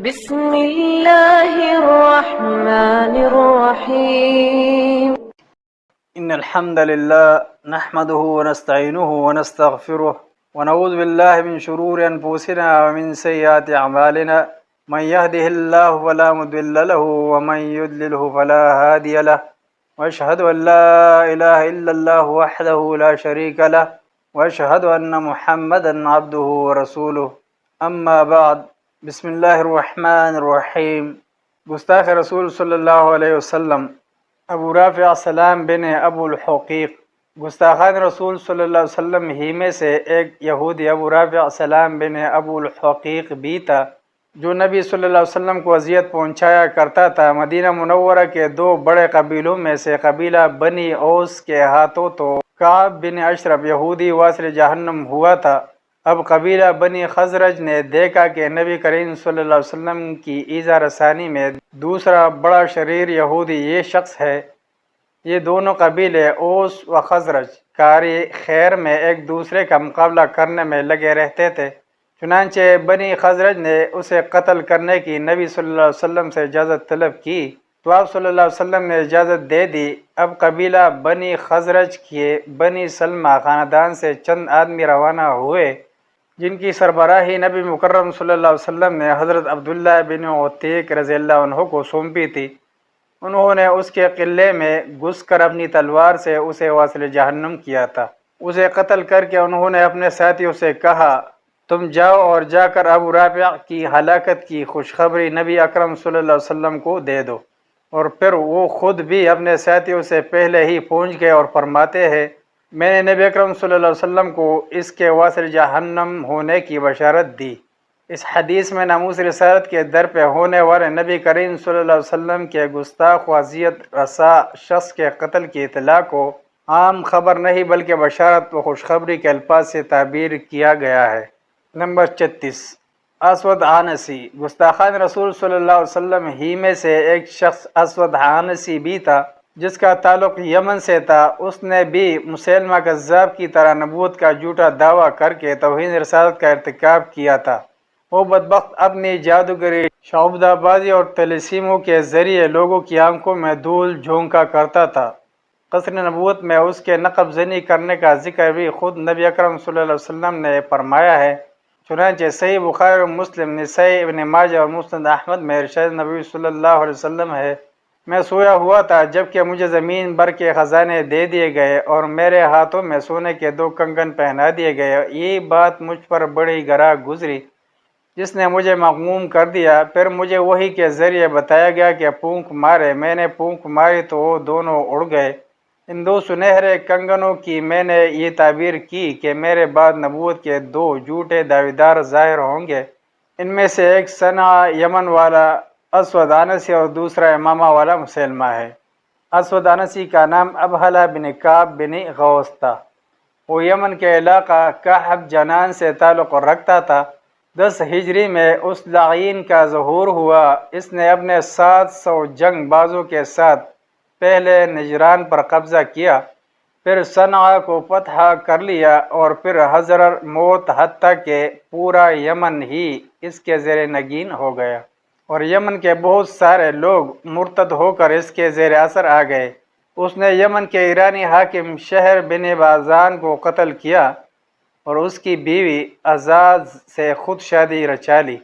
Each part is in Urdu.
بسم الله الرحمن الرحيم. إن الحمد لله نحمده ونستعينه ونستغفره ونعوذ بالله من شرور أنفسنا ومن سيئات أعمالنا من يهده الله فلا مضل له ومن يضلله فلا هادي له وأشهد أن لا إله إلا الله وحده لا شريك له وأشهد أن محمدا عبده ورسوله أما بعد بسم اللہ الرحمن الرحیم. گستاخ رسول صلی اللہ علیہ وسلم ابو رافع سلام بن ابو الحقیق گستاخان رسول صلی اللہ علیہ وسلم ہی میں سے ایک یہودی ابو رافع سلام بن ابو الحقیق بھی تھا جو نبی صلی اللہ علیہ وسلم کو اذیت پہنچایا کرتا تھا. مدینہ منورہ کے دو بڑے قبیلوں میں سے قبیلہ بنی اوس کے ہاتھوں تو کعب بن اشرف یہودی واصل جہنم ہوا تھا. اب قبیلہ بنی خزرج نے دیکھا کہ نبی کریم صلی اللہ علیہ وسلم کی ایذا رسانی میں دوسرا بڑا شریر یہودی یہ شخص ہے. یہ دونوں قبیلے اوس و خزرج کاری خیر میں ایک دوسرے کا مقابلہ کرنے میں لگے رہتے تھے. چنانچہ بنی خزرج نے اسے قتل کرنے کی نبی صلی اللہ علیہ وسلم سے اجازت طلب کی تو آپ صلی اللہ علیہ وسلم نے اجازت دے دی. اب قبیلہ بنی خزرج کے بنی سلمہ خاندان سے چند آدمی روانہ ہوئے جن کی سربراہی نبی مکرم صلی اللہ علیہ وسلم نے حضرت عبداللہ بن عتیق رضی اللہ عنہ کو سونپی تھی. انہوں نے اس کے قلعے میں گھس کر اپنی تلوار سے اسے واصل جہنم کیا تھا. اسے قتل کر کے انہوں نے اپنے ساتھیوں سے کہا تم جاؤ اور جا کر ابو رافع کی ہلاکت کی خوشخبری نبی اکرم صلی اللہ علیہ وسلم کو دے دو. اور پھر وہ خود بھی اپنے ساتھیوں سے پہلے ہی پہنچ گئے اور فرماتے ہیں میں نے نبی اکرم صلی اللہ علیہ وسلم کو اس کے واصل جہنم ہونے کی بشارت دی. اس حدیث میں ناموس رسالت کے در پہ ہونے والے نبی کریم صلی اللہ علیہ وسلم کے گستاخ و اذیت رسا شخص کے قتل کی اطلاع کو عام خبر نہیں بلکہ بشارت و خوشخبری کے الفاظ سے تعبیر کیا گیا ہے. نمبر 36 اسود عنسی گستاخان رسول صلی اللہ علیہ وسلم ہی میں سے ایک شخص اسود عنسی بھی تھا جس کا تعلق یمن سے تھا. اس نے بھی مسیلمہ کذاب کی طرح نبوت کا جھوٹا دعویٰ کر کے توہین رسالت کا ارتکاب کیا تھا. وہ بدبخت اپنی جادوگری شعبدہ بازی اور طلسموں کے ذریعے لوگوں کی آنکھوں میں دھول جھونکا کرتا تھا. قصر نبوت میں اس کے نقب زنی کرنے کا ذکر بھی خود نبی اکرم صلی اللہ علیہ وسلم نے فرمایا ہے. چنانچہ صحیح بخاری و مسلم، نسائی، ابن ماجہ اور مسند احمد میں ارشاد نبی صلی اللہ علیہ وسلم ہے میں سویا ہوا تھا جبکہ مجھے زمین بھر کے خزانے دے دیے گئے اور میرے ہاتھوں میں سونے کے 2 کنگن پہنا دیے گئے. یہ بات مجھ پر بڑی گراں گزری جس نے مجھے مغموم کر دیا. پھر مجھے وحی کے ذریعے بتایا گیا کہ پونک مارے. میں نے پونک ماری تو وہ دونوں اڑ گئے. ان 2 سنہرے کنگنوں کی میں نے یہ تعبیر کی کہ میرے بعد نبوت کے 2 جھوٹے دعویدار ظاہر ہوں گے. ان میں سے ایک صنعا یمن والا اسود عنسی اور دوسرا امامہ والا مسلمہ ہے. اسود عنسی کا نام ابہلہ بن کعب بن غوث تھا. وہ یمن کے علاقہ کحب جنان سے تعلق رکھتا تھا. 10 ہجری میں اس لعین کا ظہور ہوا. اس نے اپنے 700 جنگ بازوں کے ساتھ پہلے نجران پر قبضہ کیا، پھر صنعا کو فتح کر لیا اور پھر حضر موت حتیٰ کہ پورا یمن ہی اس کے زیر نگین ہو گیا اور یمن کے بہت سارے لوگ مرتد ہو کر اس کے زیر اثر آ گئے. اس نے یمن کے ایرانی حاکم شہر بن بازان کو قتل کیا اور اس کی بیوی عزاز سے خود شادی رچا لی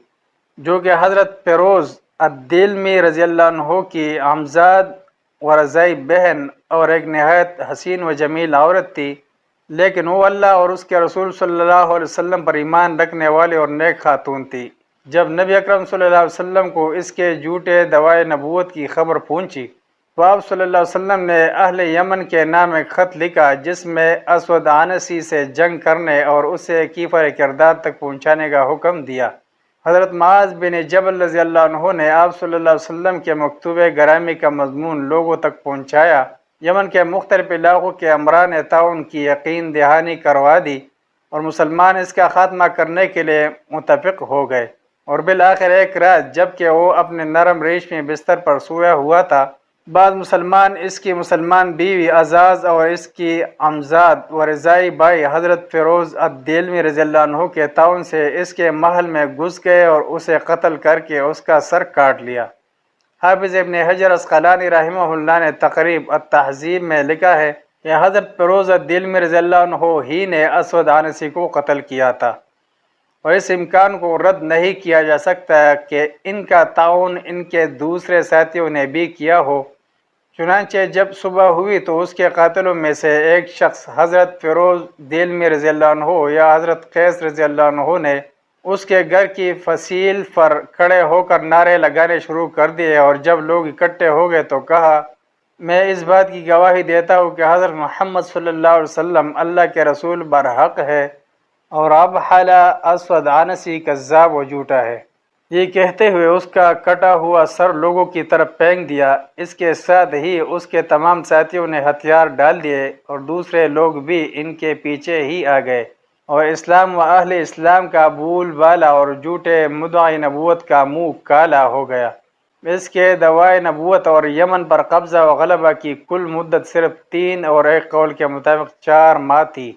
جو کہ حضرت فیروز الدلمی رضی اللہ عنہ کی عمزاد و رضائی بہن اور ایک نہایت حسین و جمیل عورت تھی. لیکن وہ اللہ اور اس کے رسول صلی اللہ علیہ وسلم پر ایمان رکھنے والی اور نیک خاتون تھی. جب نبی اکرم صلی اللہ علیہ وسلم کو اس کے جھوٹے دعوی نبوت کی خبر پہنچی تو آپ صلی اللہ علیہ وسلم نے اہل یمن کے نام ایک خط لکھا جس میں اسود عنسی سے جنگ کرنے اور اسے کیفر کردار تک پہنچانے کا حکم دیا. حضرت معاذ بن جبل رضی اللہ عنہ نے آپ صلی اللہ علیہ وسلم کے مکتوب گرامی کا مضمون لوگوں تک پہنچایا. یمن کے مختلف علاقوں کے امران تعاون کی یقین دہانی کروا دی اور مسلمان اس کا خاتمہ کرنے کے لیے متفق ہو گئے. اور بالآخر ایک رات جب کہ وہ اپنے نرم ریشمی بستر پر سویا ہوا تھا بعض مسلمان اس کی مسلمان بیوی عزاز اور اس کی امزاد و رضائی بھائی حضرت فیروز الدیلمی رضی اللہ عنہ کے تعاون سے اس کے محل میں گھس گئے اور اسے قتل کر کے اس کا سر کاٹ لیا۔ حافظ ابن حجر عسقلانی رحمہ اللہ نے تقریب التہذیب میں لکھا ہے کہ حضرت فیروز الدیلمی رضی اللہ عنہ ہی نے اسود عنسی کو قتل کیا تھا، اور اس امکان کو رد نہیں کیا جا سکتا کہ ان کا تعاون ان کے دوسرے ساتھیوں نے بھی کیا ہو۔ چنانچہ جب صبح ہوئی تو اس کے قاتلوں میں سے ایک شخص حضرت فیروز دیلمی رضی اللہ عنہ یا حضرت قیس رضی اللہ عنہ نے اس کے گھر کی فصیل پر کھڑے ہو کر نعرے لگانے شروع کر دیے، اور جب لوگ اکٹھے ہو گئے تو کہا، میں اس بات کی گواہی دیتا ہوں کہ حضرت محمد صلی اللہ علیہ وسلم اللہ کے رسول برحق ہے، اور اب حالہ اسود عنسی کذاب و جھوٹا ہے۔ یہ کہتے ہوئے اس کا کٹا ہوا سر لوگوں کی طرف پھینک دیا۔ اس کے ساتھ ہی اس کے تمام ساتھیوں نے ہتھیار ڈال دیے، اور دوسرے لوگ بھی ان کے پیچھے ہی آ گئے، اور اسلام و اہل اسلام کا بول بالا اور جھوٹے مدعی نبوت کا منہ کالا ہو گیا۔ اس کے دعوی نبوت اور یمن پر قبضہ و غلبہ کی کل مدت صرف 3 اور ایک قول کے مطابق 4 ماہ تھی۔